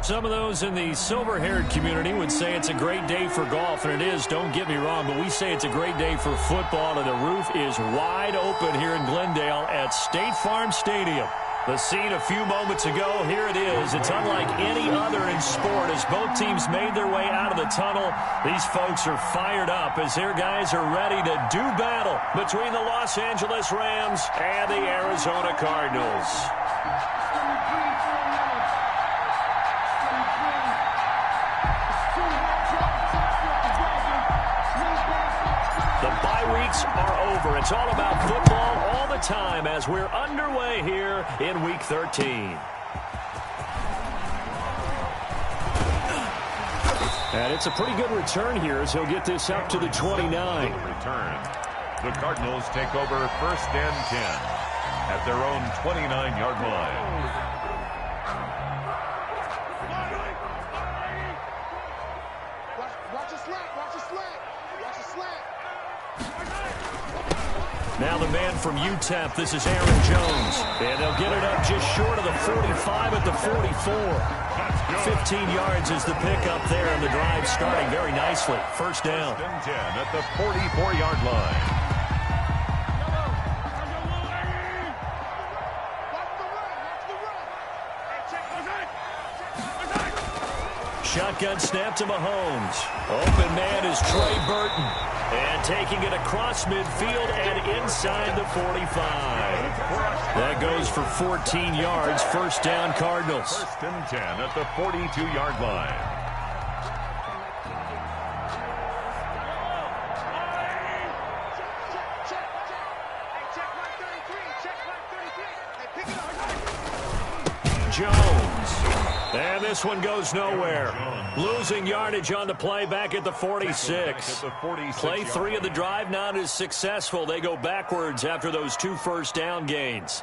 Some of those in the silver-haired community would say it's a great day for golf, and it is, don't get me wrong, but we say it's a great day for football, and the roof is wide open here in Glendale at State Farm Stadium. The scene a few moments ago, here it is. It's unlike any other in sport as both teams made their way out of the tunnel. These folks are fired up as their guys are ready to do battle between the Los Angeles Rams and the Arizona Cardinals. The bye weeks are over. It's all about football all the time as we're underway here in Week 13. And it's a pretty good return here as he'll get this up to the 29. Return. The Cardinals take over 1st and 10 at their own 29-yard line. Now the man from UTEP, this is Aaron Jones. And they'll get it up just short of the 45 at the 44. 15 yards is the pickup there, and the drive starting very nicely. First down. 1st and 10 at the 44-yard line. Shotgun snap to Mahomes. Open man is Trey Burton. And taking it across midfield and inside the 45. That goes for 14 yards. First down, Cardinals. 1st and 10 at the 42-yard line. Jones. And this one goes nowhere. Losing yardage on the play back at the 46. Play 3 of the drive not as successful. They go backwards after those 2 first down gains.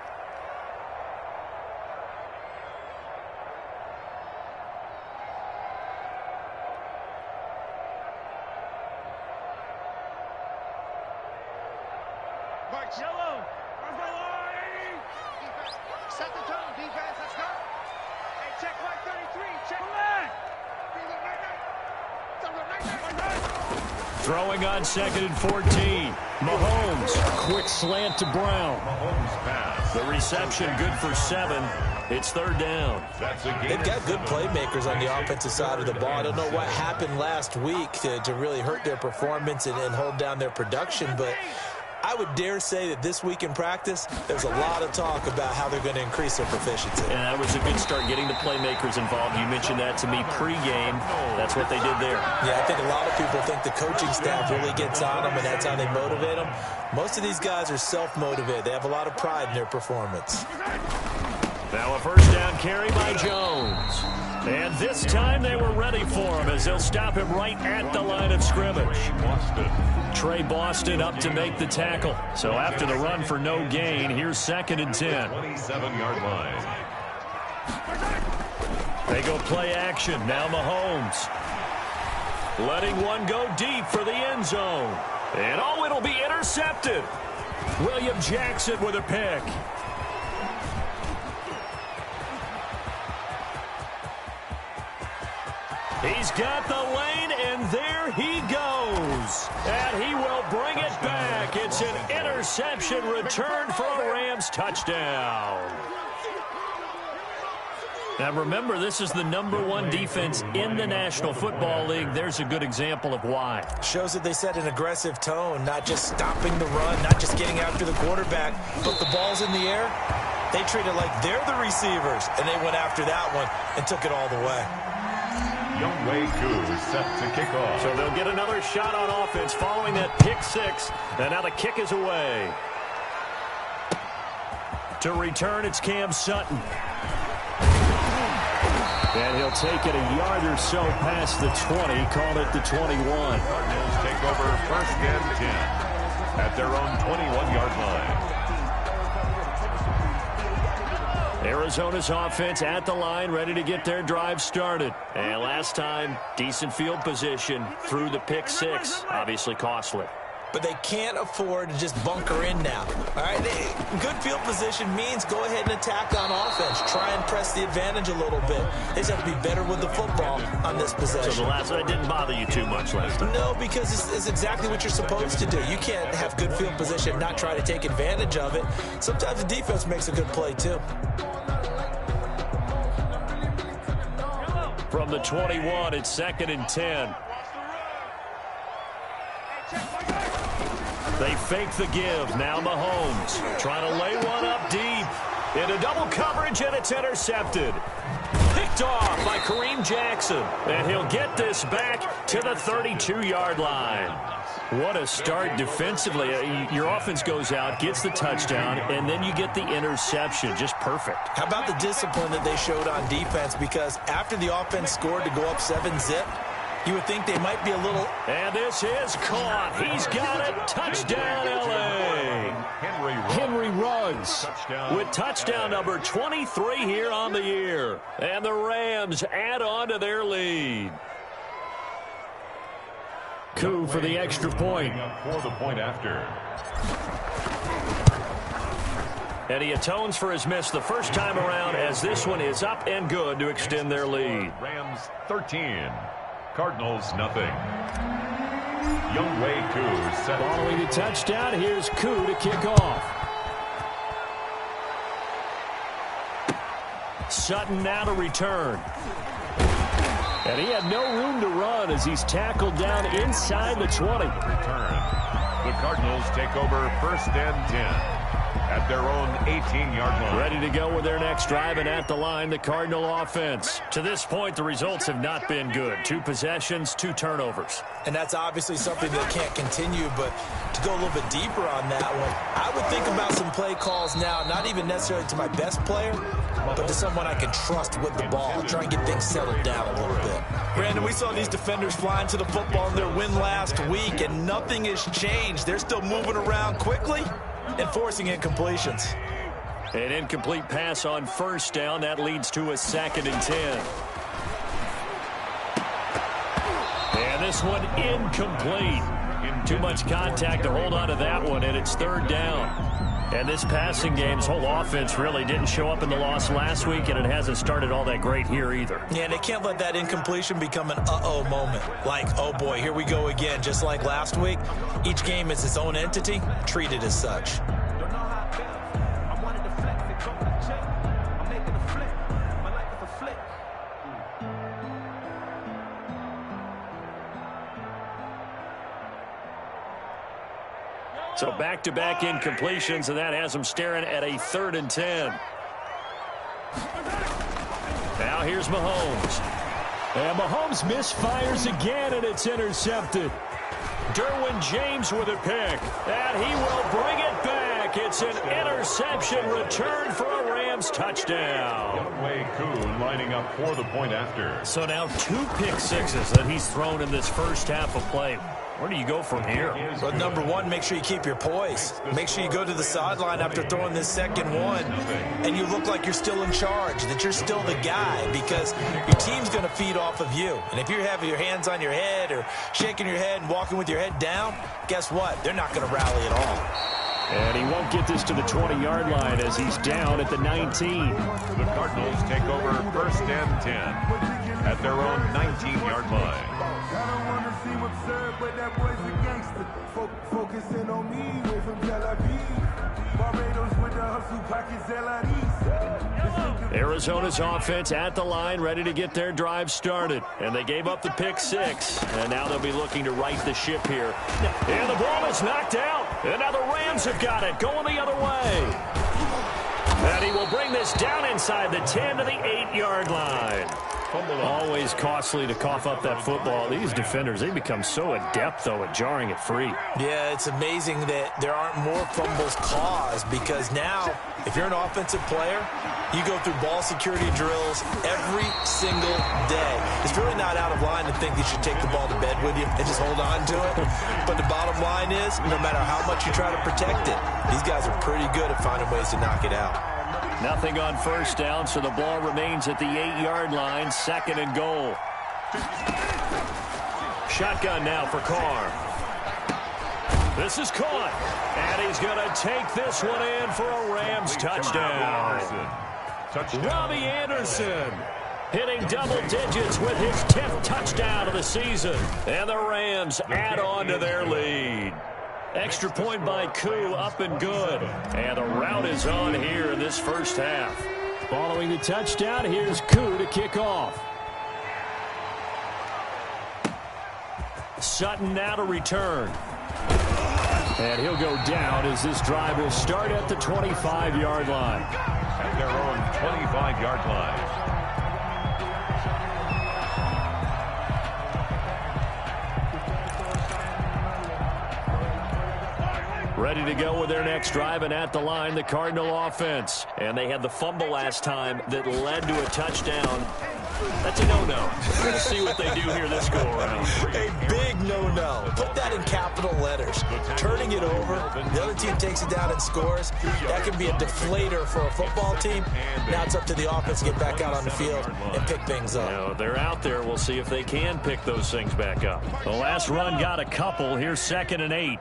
Throwing on 2nd and 14. Mahomes, quick slant to Brown. The reception good for 7. It's 3rd down. They've got good playmakers on the offensive side of the ball. I don't know what happened last week to really hurt their performance and hold down their production, but I would dare say that this week in practice, there's a lot of talk about how they're going to increase their proficiency. And that was a good start getting the playmakers involved. You mentioned that to me pregame. That's what they did there. Yeah, I think a lot of people think the coaching staff really gets on them, and that's how they motivate them. Most of these guys are self-motivated. They have a lot of pride in their performance. Now a first down carry by Jones. And this time they were ready for him as they'll stop him right at the line of scrimmage. Trey Boston up to make the tackle. So after the run for no gain, here's 2nd and 10. 27-yard line. They go play action. Now Mahomes. Letting one go deep for the end zone. And oh, it'll be intercepted. William Jackson with a pick. He's got the lane, and there he goes. And he will bring it back. It's an interception return for a Rams touchdown. Now remember, this is the #1 defense in the National Football League. There's a good example of why. Shows that they set an aggressive tone, not just stopping the run, not just getting after the quarterback, but the ball's in the air. They treat it like they're the receivers, and they went after that one and took it all the way. Younghoe Koo set to kick off. So they'll get another shot on offense following that pick 6. And now the kick is away. To return, it's Cam Sutton. And he'll take it a yard or so past the 20, call it the 21. Cardinals take over 1st and 10 at their own 21-yard line. Arizona's offense at the line, ready to get their drive started. And last time, decent field position through the pick 6, obviously costly. but they can't afford to just bunker in now. All right, good field position means go ahead and attack on offense. Try and press the advantage a little bit. They just have to be better with the football on this possession. So the last one didn't bother you too much last time? No, because it's exactly what you're supposed to do. You can't have good field position and not try to take advantage of it. Sometimes the defense makes a good play, too. From the 21, it's 2nd and 10. They fake the give. Now Mahomes trying to lay one up deep. Into double coverage, and it's intercepted. Picked off by Kareem Jackson. And he'll get this back to the 32-yard line. What a start defensively. Your offense goes out, gets the touchdown, and then you get the interception. Just perfect. How about the discipline that they showed on defense? Because after the offense scored to go up 7-zip, you would think they might be a little... And this is caught. He's got it. Touchdown, L.A. Henry Ruggs with touchdown number 23 here on the year. And the Rams add on to their lead. Coup for the extra point. For the point after. And he atones for his miss the first time around as this one is up and good to extend their lead. Rams 13. Cardinals nothing. Younghoe Koo set. Following the touchdown, here's Koo to kick off. Sutton now to return. And he had no room to run as he's tackled down inside the 20. Return. The Cardinals take over 1st and 10. At their own 18-yard line. Ready to go with their next drive, and at the line, the Cardinal offense. To this point, the results have not been good. 2 possessions, 2 turnovers. And that's obviously something that can't continue, but to go a little bit deeper on that one, I would think about some play calls now, not even necessarily to my best player, but to someone I can trust with the ball. Try and get things settled down a little bit. Brandon, we saw these defenders flying to the football in their win last week, and nothing has changed. They're still moving around quickly and forcing incompletions. An incomplete pass on first down. That leads to a 2nd and 10. And this one incomplete. Too much contact to hold on to that one, and it's 3rd down. And this passing game's whole offense really didn't show up in the loss last week, and it hasn't started all that great here either. Yeah, and they can't let that incompletion become an uh-oh moment. Like, oh boy, here we go again. Just like last week, each game is its own entity, treated as such. So back-to-back incompletions, and that has them staring at a 3rd and 10. Now here's Mahomes. And Mahomes misfires again, and it's intercepted. Derwin James with a pick, and he will bring it back. It's an interception return for a Rams touchdown. Younghoe Koo lining up for the point after. So now 2 pick sixes that he's thrown in this first half of play. Where do you go from here? Well, number one, make sure you keep your poise. Make sure you go to the sideline after throwing this second one, and you look like you're still in charge, that you're still the guy, because your team's going to feed off of you. And if you're having your hands on your head or shaking your head and walking with your head down, guess what? They're not going to rally at all. And he won't get this to the 20-yard line as he's down at the 19. The Cardinals take over 1st and 10 at their own 19-yard line. I don't want to seem absurd, but that boy's a gangster. Focusing on me, way from Tel Aviv. Barbados with the hustle pockets, Arizona's offense at the line, ready to get their drive started. And they gave up the pick 6. And now they'll be looking to right the ship here. And the ball is knocked out. And now the Rams have got it, going the other way. And he will bring this down inside the 10 to the 8-yard line. Always costly to cough up that football. These defenders, they become so adept, though, at jarring it free. Yeah, it's amazing that there aren't more fumbles caused, because now, if you're an offensive player, you go through ball security drills every single day. It's really not out of line to think you should take the ball to bed with you and just hold on to it. But the bottom line is, no matter how much you try to protect it, these guys are pretty good at finding ways to knock it out. Nothing on first down, so the ball remains at the 8-yard line, 2nd and goal. Shotgun now for Carr. This is caught. And he's going to take this one in for a Rams touchdown. Robbie Anderson hitting double digits with his 10th touchdown of the season. And the Rams add on to their lead. Extra point by Koo, up and good. And the rout is on here in this first half. Following the touchdown, here's Koo to kick off. Sutton now to return. And he'll go down as this drive will start at the 25-yard line. At their own 25-yard line. Ready to go with their next drive, and at the line, the Cardinal offense. And they had the fumble last time that led to a touchdown. That's a no-no. We're going to see what they do here this go-around. A big no-no. Put that in capital letters. Turning it over, the other team takes it down and scores. That can be a deflator for a football team. Now it's up to the offense to get back out on the field and pick things up. You know, they're out there. We'll see if they can pick those things back up. The last run got a couple. Here's 2nd and 8.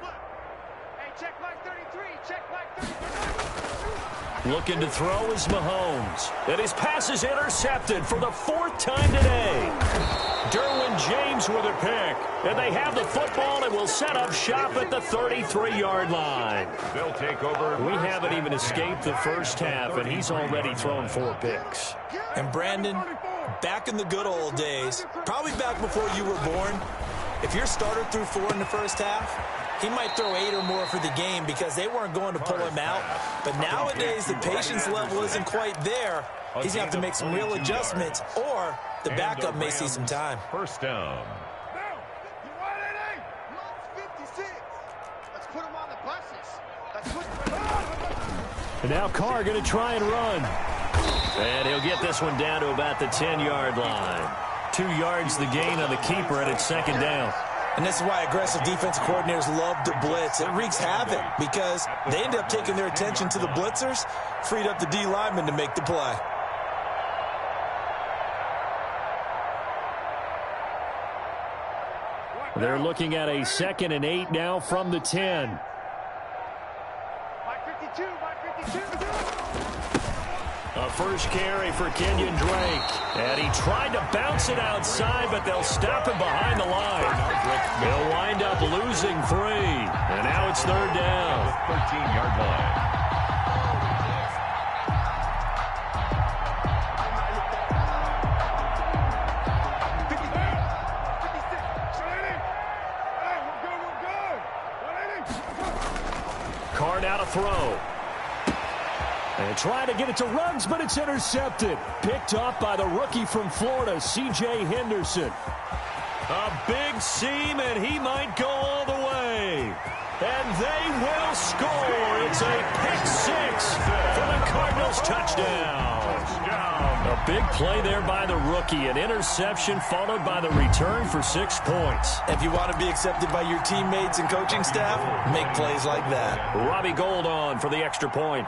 Looking to throw is Mahomes. And his pass is intercepted for the 4th time today. Derwin James with a pick. And they have the football and will set up shop at the 33-yard line. They'll take over. We haven't even escaped the first half, and he's already thrown 4 picks. And Brandon, back in the good old days, probably back before you were born, if your starter threw 4 in the first half, he might throw 8 or more for the game because they weren't going to pull him out. But nowadays, the patience level isn't quite there. He's going to have to make some real adjustments, or the backup may see some time. First down. And now Carr going to try and run. And he'll get this one down to about the 10-yard line. 2 yards the gain on the keeper, and it's 2nd down. And this is why aggressive defensive coordinators love to blitz. It wreaks havoc because they end up taking their attention to the blitzers, freed up the D lineman to make the play. They're looking at a 2nd and 8 now from the 10. A first carry for Kenyon Drake. And he tried to bounce it outside, but they'll stop him behind the line. They'll wind up losing 3. And now it's 3rd down. 13-yard line. Carr now to throw. And trying to get it to Ruggs, but it's intercepted. Picked off by the rookie from Florida, C.J. Henderson. A big seam, and he might go all the way. And they will score. It's a pick 6 for the Cardinals touchdown. A big play there by the rookie. An interception followed by the return for 6 points. If you want to be accepted by your teammates and coaching staff, make plays like that. Robbie Gould on for the extra point.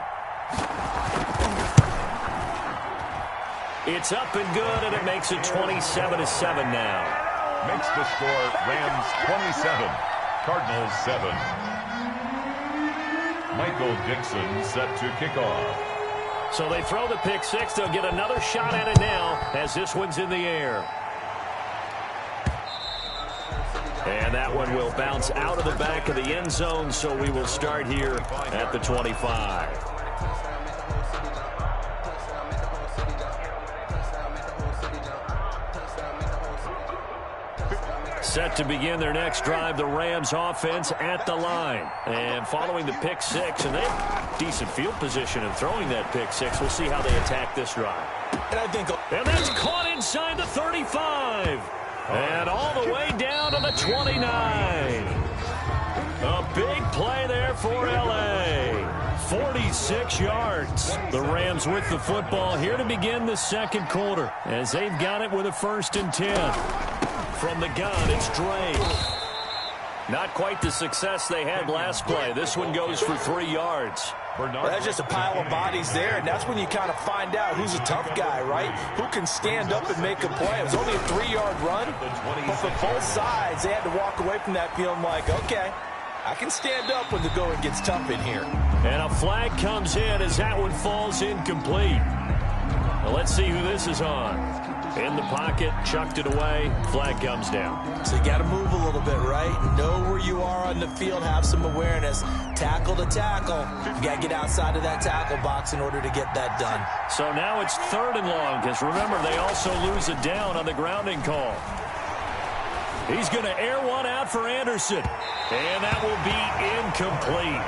It's up and good, and it makes it 27-7 now. Makes the score Rams 27, Cardinals 7. Michael Dixon set to kick off. So they throw the pick 6. They'll get another shot at it now as this one's in the air. And that one will bounce out of the back of the end zone, so we will start here at the 25. Set to begin their next drive, the Rams offense at the line. And following the pick 6, and they have decent field position in throwing that pick 6. We'll see how they attack this drive. And that's caught inside the 35. And all the way down to the 29. A big play there for L.A. 46 yards. The Rams with the football here to begin the second quarter as they've got it with a 1st and 10. From the gun, it's Drake. Not quite the success they had last play. This one goes for 3 yards. Well, that's just a pile of bodies there, and that's when you kind of find out who's a tough guy, right? Who can stand up and make a play. It was only a 3-yard run, but for both sides, they had to walk away from that feeling like, okay, I can stand up when the going gets tough in here. And a flag comes in as that one falls incomplete. Now let's see who this is on. In the pocket, chucked it away, flag comes down. So you got to move a little bit, right? Know where you are on the field, have some awareness. Tackle to tackle. You got to get outside of that tackle box in order to get that done. So now it's 3rd and long, because remember, they also lose a down on the grounding call. He's going to air one out for Anderson, and that will be incomplete.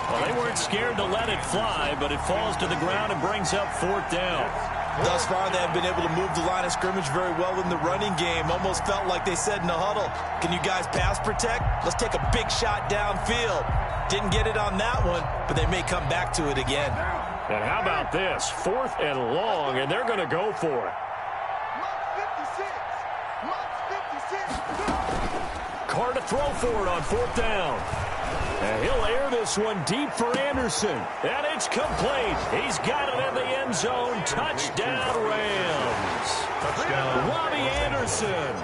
Well, they weren't scared to let it fly, but it falls to the ground and brings up 4th down. Thus far, they have been able to move the line of scrimmage very well in the running game. Almost felt like they said in the huddle, can you guys pass protect? Let's take a big shot downfield. Didn't get it on that one, but they may come back to it again. And how about this? 4th and long, and they're going to go for it. Carr to throw for it on 4th down. And he'll air this one deep for Anderson. And it's complete. He's got it in the end zone. Touchdown, Rams. Touchdown. Robbie Anderson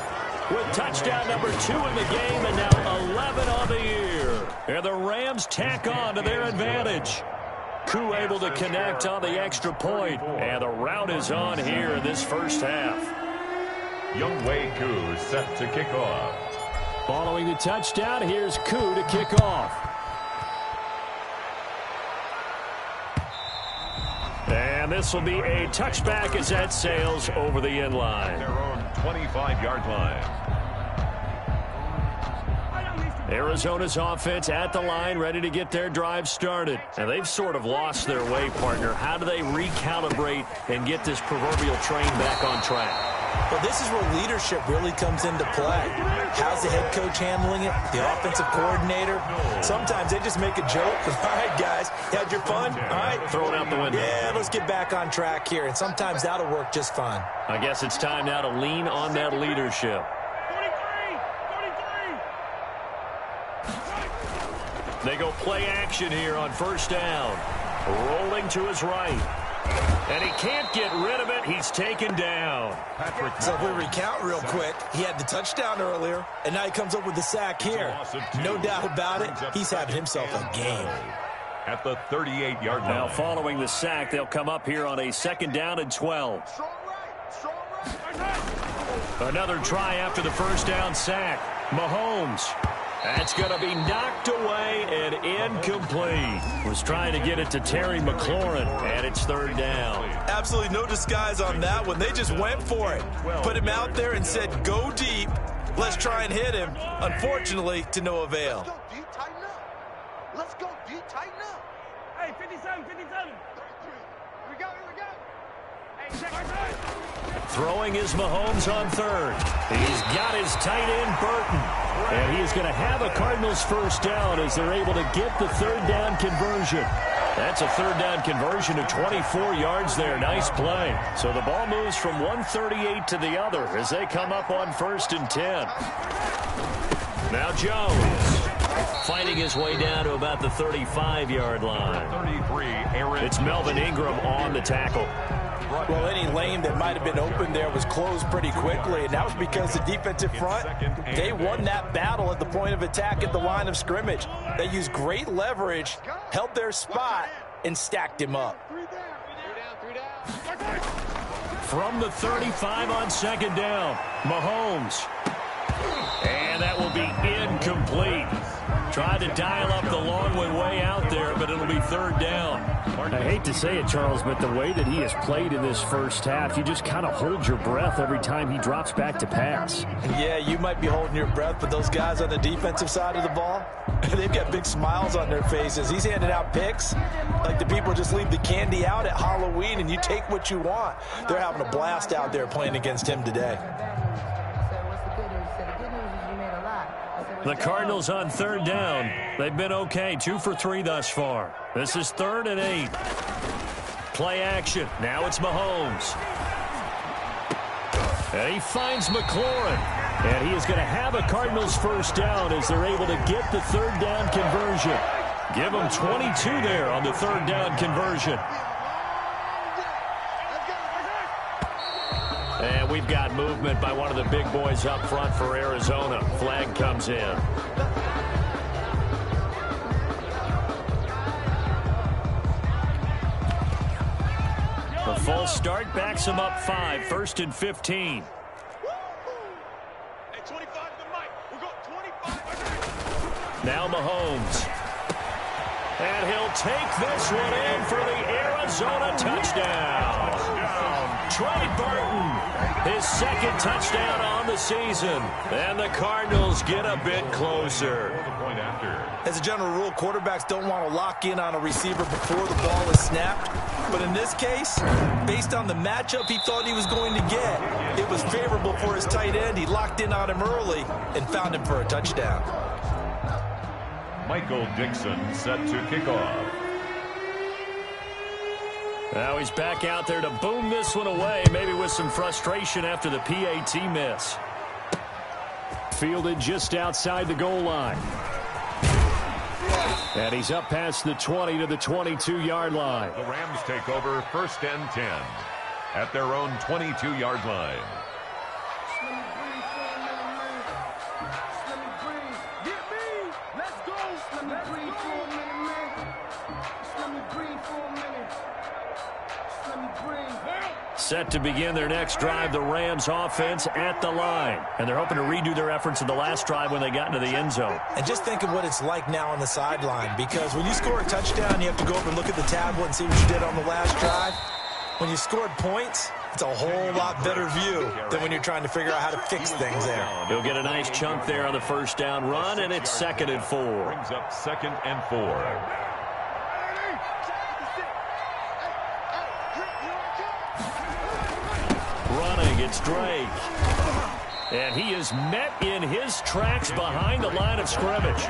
with touchdown number 2 in the game and now 11 on the year. And the Rams tack on to their advantage. Koo able to connect on the extra point. And the route is on here in this first half. Younghoe Koo set to kick off. Following the touchdown, here's Koo to kick off. And this will be a touchback as that sails over the end line. Their own 25-yard line. Arizona's offense at the line, ready to get their drive started. And they've sort of lost their way, partner. How do they recalibrate and get this proverbial train back on track? Well, this is where leadership really comes into play. How's the head coach handling it? The offensive coordinator? Sometimes they just make a joke. All right, guys, had your fun? All right. Throw it out the window. Yeah, let's get back on track here. And sometimes that'll work just fine. I guess it's time now to lean on that leadership. 43. They go play action here on 1st down. Rolling to his right. And he can't get rid of it. He's taken down. So if we recount real quick, he had the touchdown earlier, and now he comes up with the sack here. No doubt about it, he's having himself a game. At the 38-yard line. Now following the sack, they'll come up here on a 2nd down and 12. Another try after the 1st down sack. Mahomes. That's going to be knocked away and incomplete. Was trying to get it to Terry McLaurin, and it's 3rd down. Absolutely no disguise on that one. They just went for it. Put him out there and said, go deep. Let's try and hit him. Unfortunately, to no avail. Let's go deep, tighten up. Hey, 57, 57. We go. Hey, check. Throwing is Mahomes on 3rd. He's got his tight end, Burton. And he is going to have a Cardinals 1st down as they're able to get the 3rd down conversion. That's a 3rd down conversion of 24 yards there. Nice play. So the ball moves from 138 to the other as they come up on 1st and 10. Now Jones fighting his way down to about the 35-yard line. 33, Aaron. It's Melvin Ingram on the tackle. Well, any lane that might have been open there was closed pretty quickly, and that was because the defensive front, they won that battle at the point of attack at the line of scrimmage. They used great leverage, held their spot, and stacked him up. From the 35 on 2nd down, Mahomes. And that will be incomplete. Tried to dial up the long one way out there, but it'll be 3rd down. I hate to say it, Charles, but the way that he has played in this first half, you just kind of hold your breath every time he drops back to pass. Yeah, you might be holding your breath, but those guys on the defensive side of the ball, they've got big smiles on their faces. He's handing out picks like the people just leave the candy out at Halloween and you take what you want. They're having a blast out there playing against him today. The Cardinals on 3rd down. They've been okay, 2 for 3 thus far. This is 3rd and 8. Play action. Now it's Mahomes. And he finds McLaurin. And he is going to have a Cardinals 1st down as they're able to get the 3rd down conversion. Give them 22 there on the 3rd down conversion. And we've got movement by one of the big boys up front for Arizona. Flag comes in. false start backs him up 5, 1st and 15. Hey, 25 to the mic. We got 25. Now Mahomes. And he'll take this one in for the Arizona touchdown. Trey Burton, his second touchdown on the season. And the Cardinals get a bit closer. As a general rule, quarterbacks don't want to lock in on a receiver before the ball is snapped. But in this case, based on the matchup he thought he was going to get, it was favorable for his tight end. He locked in on him early and found him for a touchdown. Michael Dixon set to kick off. Now he's back out there to boom this one away, maybe with some frustration after the PAT miss. Fielded just outside the goal line. And he's up past the 20 to the 22-yard line. The Rams take over 1st and 10 at their own 22-yard line. Set to begin their next drive, the Rams offense at the line. And they're hoping to redo their efforts in the last drive when they got into the end zone. And just think of what it's like now on the sideline, because when you score a touchdown, you have to go up and look at the tablet and see what you did on the last drive. When you scored points, it's a whole lot better view than when you're trying to figure out how to fix things there. He'll get a nice chunk there on the first down run, and it's 2nd and 4. Brings up 2nd and 4. Running, it's Drake. And he is met in his tracks behind the line of scrimmage.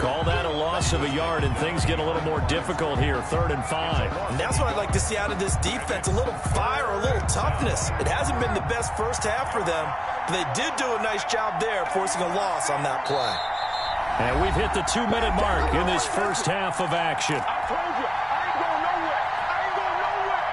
Call that a loss of a yard, and things get a little more difficult here, 3rd and 5. And that's what I'd like to see out of this defense, a little fire, a little toughness. It hasn't been the best first half for them, but they did do a nice job there, forcing a loss on that play. And we've hit the 2-minute mark in this first half of action. I told you, I ain't going nowhere. I ain't going nowhere.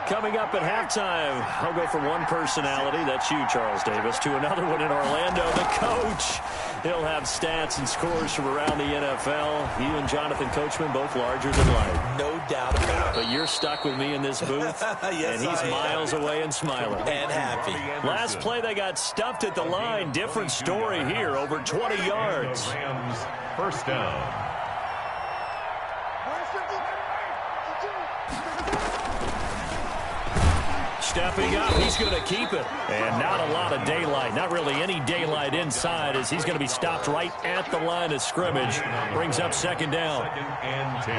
Coming up at halftime, I'll go from one personality, that's you, Charles Davis, to another one in Orlando, the coach. He'll have stats and scores from around the NFL. You and Jonathan Coachman, both larger than life. No doubt about it. But you're stuck with me in this booth, Yes, and he's miles away and smiling. And happy. Last play, they got stuffed at the line. Different story here, over 20 yards. Rams 1st down. Stepping up, he's going to keep it. And not a lot of daylight, not really any daylight inside, as he's going to be stopped right at the line of scrimmage. Brings up 2nd down. 2nd and 10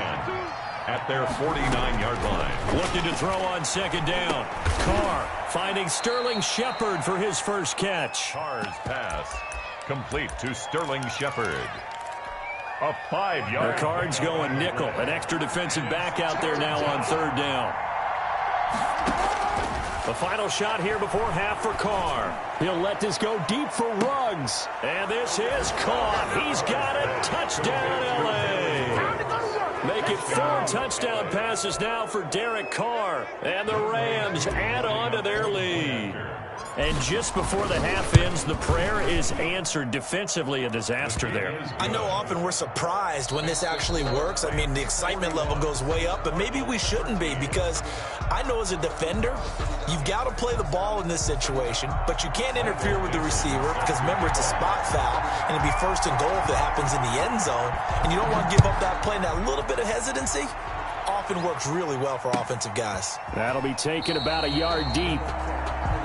at their 49-yard line. Looking to throw on 2nd down. Carr finding Sterling Shepard for his first catch. Carr's pass complete to Sterling Shepard. A 5-yard. The Cards going nickel. An extra defensive back out there now on 3rd down. The final shot here before half for Carr. He'll let this go deep for Ruggs. And this is caught. He's got it. Touchdown, L.A. Make it 4 touchdown passes now for Derek Carr. And the Rams add on to their lead. And just before the half ends, the prayer is answered. Defensively, a disaster there. I know often we're surprised when this actually works. I mean, the excitement level goes way up, but maybe we shouldn't be, because I know as a defender, you've got to play the ball in this situation, but you can't interfere with the receiver because, remember, it's a spot foul, and it'd be 1st and goal if it happens in the end zone, and you don't want to give up that play. And that little bit of hesitancy often works really well for offensive guys. That'll be taken about a yard deep.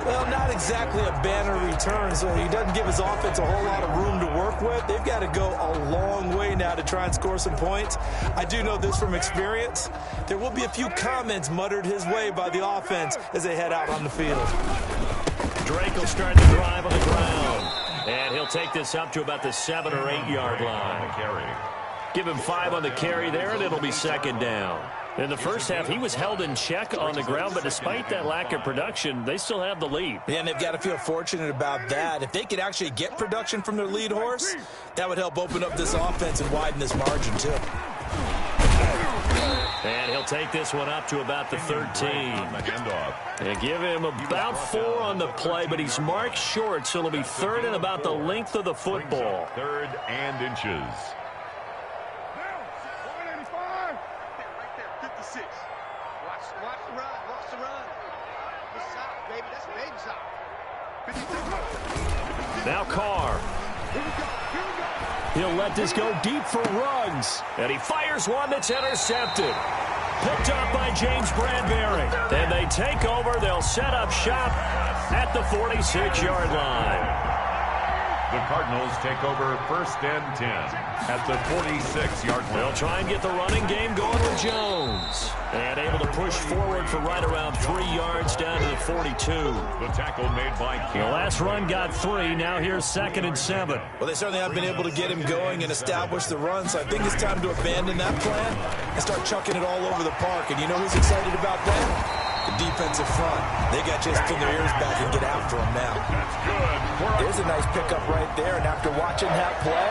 Well, not exactly a banner return, so he doesn't give his offense a whole lot of room to work with. They've got to go a long way now to try and score some points. I do know this from experience. There will be a few comments muttered his way by the offense as they head out on the field. Drake will start the drive on the ground. And he'll take this up to about the 7 or 8 yard line. Give him 5 on the carry there, and it'll be 2nd down. In the first half, he was held in check on the ground, but despite that lack of production, they still have the lead. Yeah, and they've got to feel fortunate about that. If they could actually get production from their lead horse, that would help open up this offense and widen this margin, too. And he'll take this one up to about the 13. And give him about 4 on the play, but he's marked short, so it'll be 3rd and about the length of the football. 3rd and inches. 46. Watch the run. Watch the run. Good side, baby. That's baby side. 52. Now Carr. Here we go. He'll let this go deep for Ruggs. And he fires one that's intercepted. Picked up by James Bradbury. And they take over. They'll set up shop at the 46-yard line. The Cardinals take over 1st and 10 at the 46-yard line. They'll try and get the running game going with Jones. And able to push forward for right around 3 yards down to the 42. The tackle made by King. The last run got 3. Now here's 2nd and 7. Well, they certainly haven't been able to get him going and establish the run, so I think it's time to abandon that plan and start chucking it all over the park. And you know who's excited about that? The defensive front. They got just pin their ears back and get after him now. That's good. There's a nice pickup right there, and after watching that play,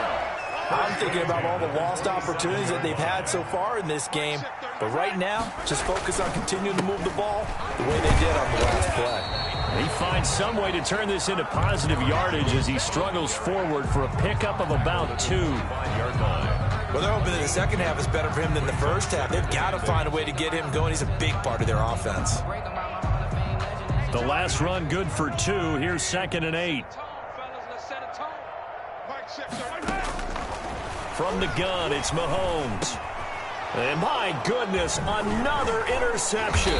I'm thinking about all the lost opportunities that they've had so far in this game. But right now, just focus on continuing to move the ball the way they did on the last play. He finds some way to turn this into positive yardage as he struggles forward for a pickup of about 2. 5-yard line. Well, they're hoping that the second half is better for him than the first half. They've got to find a way to get him going. He's a big part of their offense. The last run good for 2. Here's 2nd and 8. From the gun, it's Mahomes. And my goodness, another interception.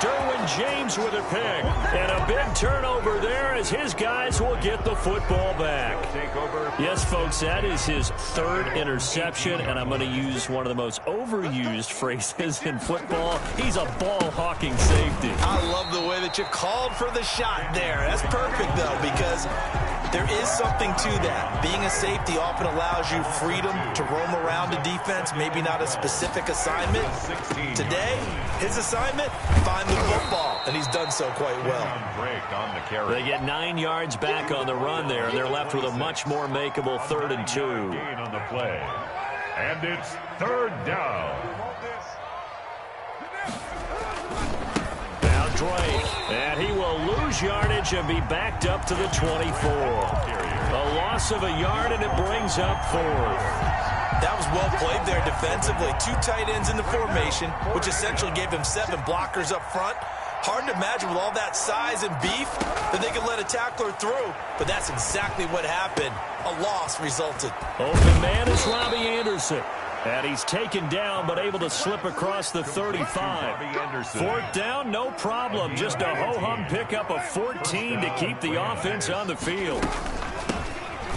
Derwin James with a pick. And a big turnover there as his guys will get the football back. Yes, folks, that is his 3rd interception, and I'm going to use one of the most overused phrases in football. He's a ball-hawking safety. I love the way that you called for the shot there. That's perfect, though, because there is something to that. Being a safety often allows you freedom to roam around a defense, maybe not a specific assignment. Today, his assignment, find the football, and he's done so quite well. They get 9 yards back on the run there, and they're left with a much more makeable 3rd and 2. Gain on the play. And it's 3rd down. Now Drake, and he will lose yardage and be backed up to the 24. A loss of a yard, and it brings up 4th. That was well played there defensively. 2 tight ends in the formation, which essentially gave him 7 blockers up front. Hard to imagine with all that size and beef that they could let a tackler through, but that's exactly what happened. A loss resulted. Open man is Robbie Anderson. And he's taken down, but able to slip across the 35. 4th down, no problem. Just a ho-hum pickup of 14 to keep the offense on the field.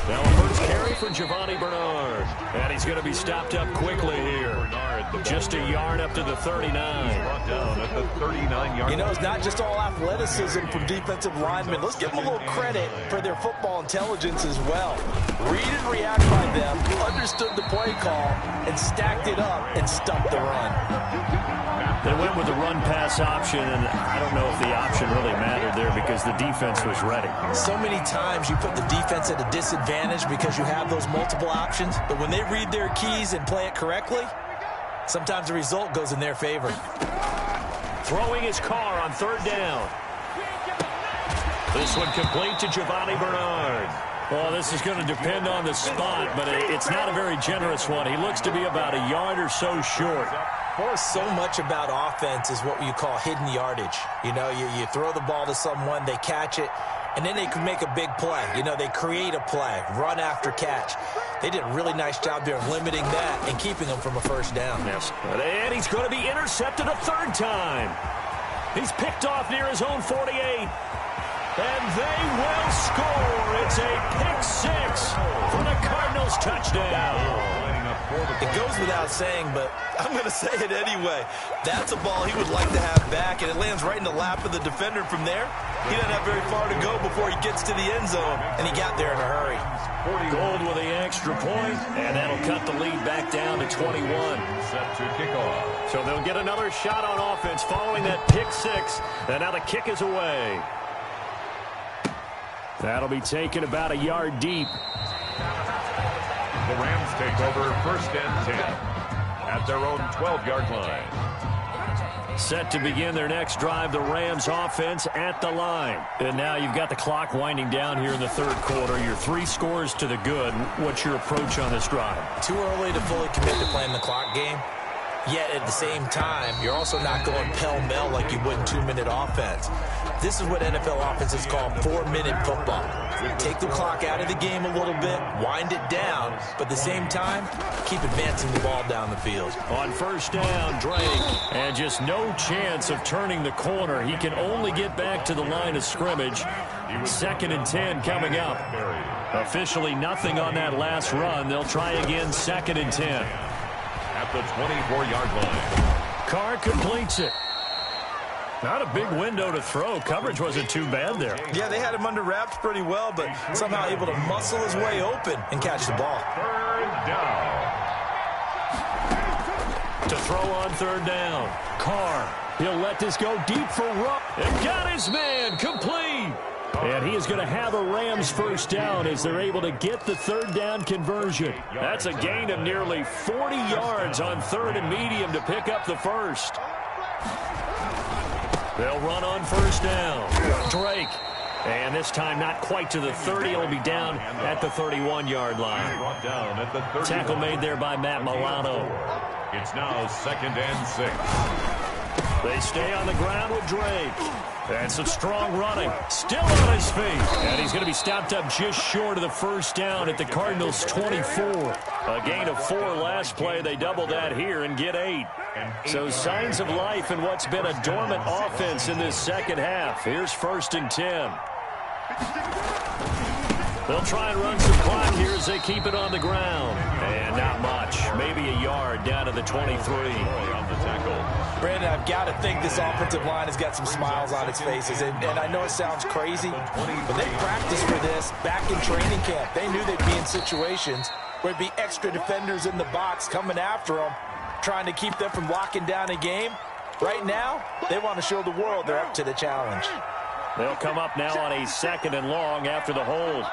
Now a first carry for Giovanni Bernard. And he's going to be stopped up quickly here. Just a yard up to the 39. Down at the 39-yard. You know, it's not just all athleticism from defensive linemen. Let's give them a little credit for their football intelligence as well. Read and react by them, understood the play call, and stacked it up and stumped the run. They went with the run-pass option, and I don't know if the option really mattered there because the defense was ready. So many times you put the defense at a disadvantage because you have those multiple options, but when they read their keys and play it correctly, sometimes the result goes in their favor. Throwing his car on 3rd down. This one complete to Giovanni Bernard. Well, this is going to depend on the spot, but it's not a very generous one. He looks to be about a yard or so short. Well, so much about offense is what you call hidden yardage. You know, you throw the ball to someone, they catch it, and then they can make a big play. You know, they create a play, run after catch. They did a really nice job there of limiting that and keeping them from a 1st down. Yes. And he's going to be intercepted a 3rd time. He's picked off near his own 48. And they will score. It's a pick 6 for the Cardinals touchdown. It goes without saying, but I'm going to say it anyway. That's a ball he would like to have back, and it lands right in the lap of the defender from there. He doesn't have very far to go before he gets to the end zone, and he got there in a hurry. Gold with the extra point, and that'll cut the lead back down to 21. Set to kick off. So they'll get another shot on offense following that pick 6, and now the kick is away. That'll be taken about a yard deep. The Rams take over 1st and 10 at their own 12-yard line. Set to begin their next drive, the Rams offense at the line. And now you've got the clock winding down here in the 3rd quarter. Your 3 scores to the good. What's your approach on this drive? Too early to fully commit to playing the clock game. Yet at the same time, you're also not going pell-mell like you would in 2-minute offense. This is what NFL offenses call 4-minute football. Take the clock out of the game a little bit, wind it down, but at the same time, keep advancing the ball down the field. On first down, Drake, and just no chance of turning the corner. He can only get back to the line of scrimmage. 2nd and 10 coming up. Officially nothing on that last run. They'll try again, 2nd and 10. At the 24-yard line. Carr completes it. Not a big window to throw. Coverage wasn't too bad there. Yeah, they had him under wraps pretty well, but somehow able to muscle his way open and catch the ball. 3rd down. To throw on 3rd down. Carr, he'll let this go deep for Rupp. And got his man complete. And he is going to have a Rams first down as they're able to get the 3rd down conversion. That's a gain of nearly 40 yards on 3rd and medium to pick up the first. They'll run on first down. Drake. And this time not quite to the 30. It'll be down at the 31-yard line. Tackle made there by Matt Milano. It's now 2nd and 6. They stay on the ground with Drake. And some strong running. Still on his feet. And he's going to be stopped up just short of the first down at the Cardinals' 24. A gain of 4 last play. They double that here and get 8. So signs of life in what's been a dormant offense in this second half. Here's 1st and 10. They'll try and run some clock here as they keep it on the ground. And not much. Maybe a yard down to the 23. On the tackle. Brandon, I've got to think this offensive line has got some smiles on its faces. And I know it sounds crazy, but they practiced for this back in training camp. They knew they'd be in situations where there'd be extra defenders in the box coming after them, trying to keep them from locking down a game. Right now, they want to show the world they're up to the challenge. They'll come up now on a 2nd and long after the hold.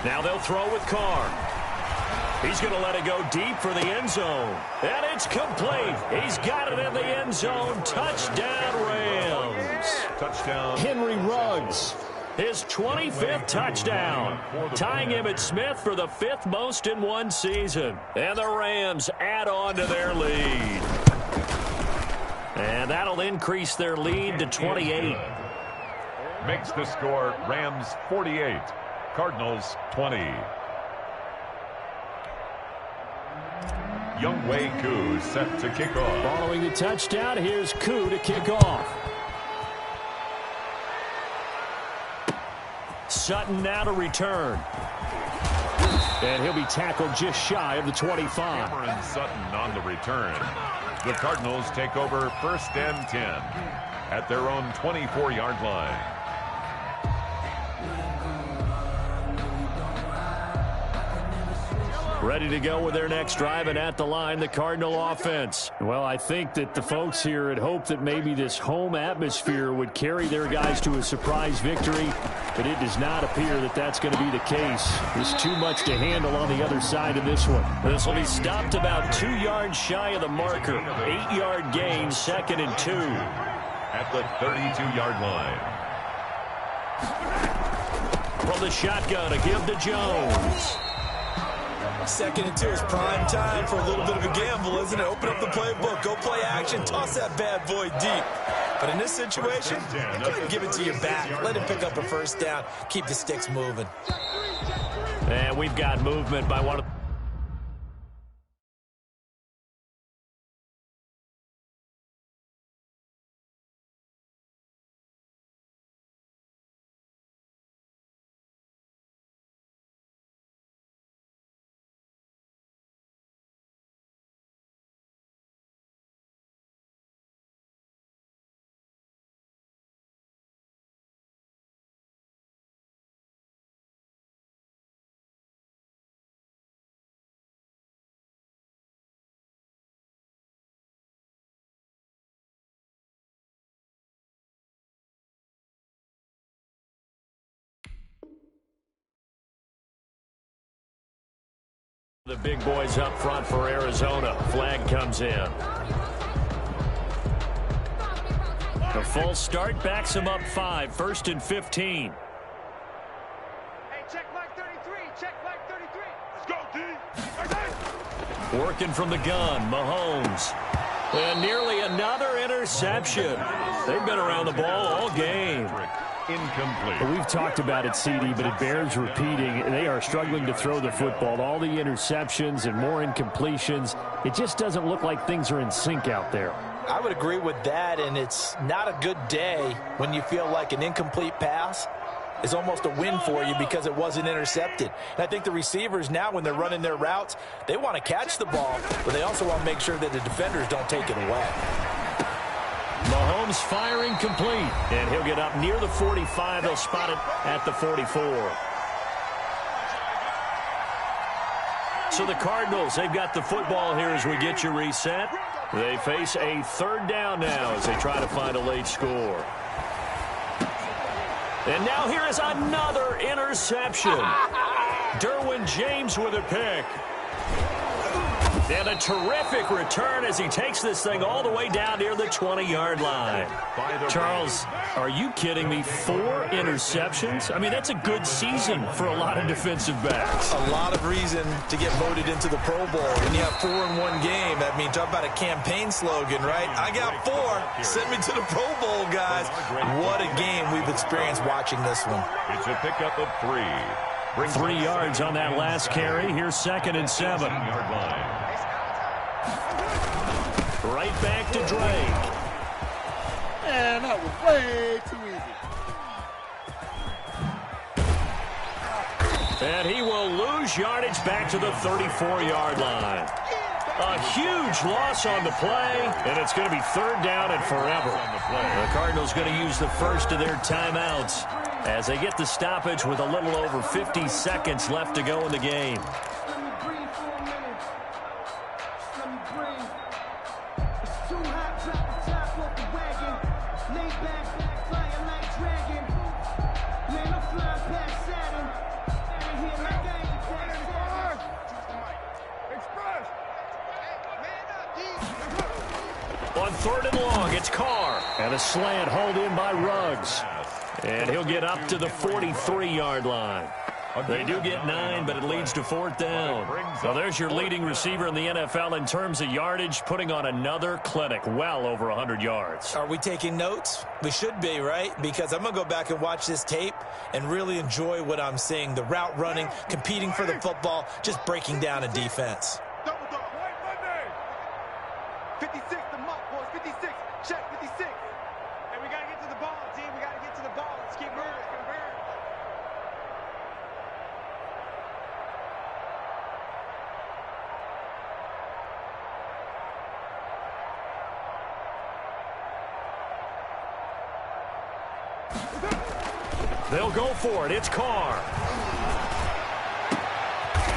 Now they'll throw with Carr. He's going to let it go deep for the end zone. And it's complete. He's got it in the end zone. Touchdown, Rams. Touchdown. Henry Ruggs, his 25th touchdown, tying Emmitt Smith for the 5th most in one season. And the Rams add on to their lead. And that'll increase their lead to 28. Makes the score Rams 48, Cardinals 20. Younghoe Koo set to kick off. Following the touchdown, here's Koo to kick off. Sutton now to return. And he'll be tackled just shy of the 25. Cameron Sutton on the return. The Cardinals take over 1st and 10 at their own 24-yard line. Ready to go with their next drive, and at the line, the Cardinal offense. Well, I think that the folks here had hoped that maybe this home atmosphere would carry their guys to a surprise victory, but it does not appear that that's going to be the case. There's too much to handle on the other side of this one. This will be stopped about 2 yards shy of the marker. 8-yard gain, 2nd and 2. At the 32-yard line. From the shotgun, a give to Jones. 2nd and 2 is prime time for a little bit of a gamble, isn't it? Open up the playbook, go play action, toss that bad boy deep. But in this situation, go ahead and give it to your back. Let him pick up a first down. Keep the sticks moving. And we've got movement by one of the big boys up front for Arizona. Flag comes in. The full start backs him up 5. 1st and 15. Hey, check Mike 33. Check Mike 33. Let's go, D. Working from the gun, Mahomes. And nearly another interception. They've been around the ball all game. Incomplete. We've talked about it, CD, but it bears repeating. They are struggling to throw the football. All the interceptions and more incompletions. It just doesn't look like things are in sync out there. I would agree with that, and it's not a good day when you feel like an incomplete pass is almost a win for you because it wasn't intercepted. And I think the receivers now, when they're running their routes, they want to catch the ball, but they also want to make sure that the defenders don't take it away. Mahomes firing complete, and he'll get up near the 45. They'll spot it at the 44. So the Cardinals, they've got the football here as we get you reset. They face a third down now as they try to find a late score. And now here is another interception. Derwin James with a pick. And a terrific return as he takes this thing all the way down near the 20-yard line. Charles, are you kidding me? 4 interceptions? I mean, that's a good season for a lot of defensive backs. A lot of reason to get voted into the Pro Bowl. When you have 4 in one game, I mean, talk about a campaign slogan, right? I got 4. Send me to the Pro Bowl, guys. What a game we've experienced watching this one. It's a pickup of 3. 3 yards on that last carry. Here's 2nd and 7. Right back to Drake. Man, that was way too easy. And he will lose yardage back to the 34-yard line. A huge loss on the play, and it's going to be 3rd down and forever. The Cardinals going to use the first of their timeouts as they get the stoppage with a little over 50 seconds left to go in the game. On 3rd and long, it's Carr. And a slant hauled in by Ruggs. And he'll get up to the 43-yard line. They do get 9, but it leads to 4th down. So there's your leading receiver in the NFL in terms of yardage, putting on another clinic, well over 100 yards. Are we taking notes? We should be, right? Because I'm going to go back and watch this tape and really enjoy what I'm seeing. The route running, competing for the football, just breaking down a defense. 56, the muck, boys. 56. Check 56. And we got to get to the ball, team. We got to get to the ball. Let's keep moving. They'll go for it. It's Carr.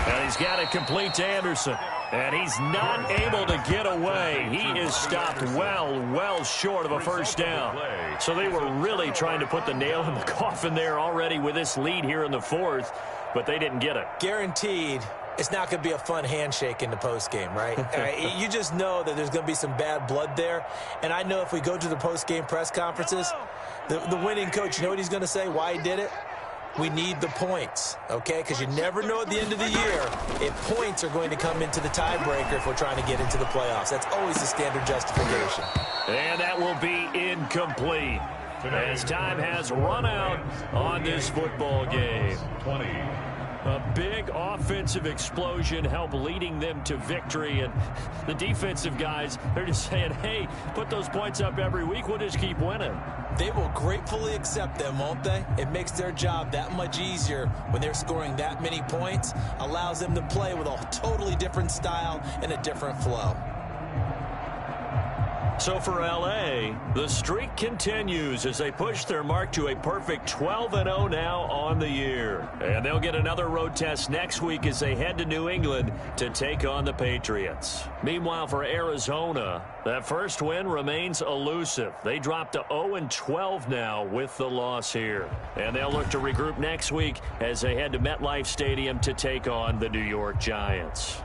And he's got it complete to Anderson. And he's not able to get away. He is stopped well short of a first down. So they were really trying to put the nail in the coffin there already with this lead here in the 4th, but they didn't get it. Guaranteed it's not going to be a fun handshake in the postgame, right? You just know that there's going to be some bad blood there. And I know if we go to the postgame press conferences, the winning coach, you know what he's going to say, why he did it? We need the points, okay? Because you never know at the end of the year if points are going to come into the tiebreaker if we're trying to get into the playoffs. That's always the standard justification. And that will be incomplete as time has run out on this football game. 20. A big offensive explosion helped leading them to victory. And the defensive guys, they're just saying, hey, put those points up every week. We'll just keep winning. They will gratefully accept them, won't they? It makes their job that much easier when they're scoring that many points. Allows them to play with a totally different style and a different flow. So for L.A., the streak continues as they push their mark to a perfect 12-0 now on the year. And they'll get another road test next week as they head to New England to take on the Patriots. Meanwhile, for Arizona, that first win remains elusive. They drop to 0-12 now with the loss here. And they'll look to regroup next week as they head to MetLife Stadium to take on the New York Giants.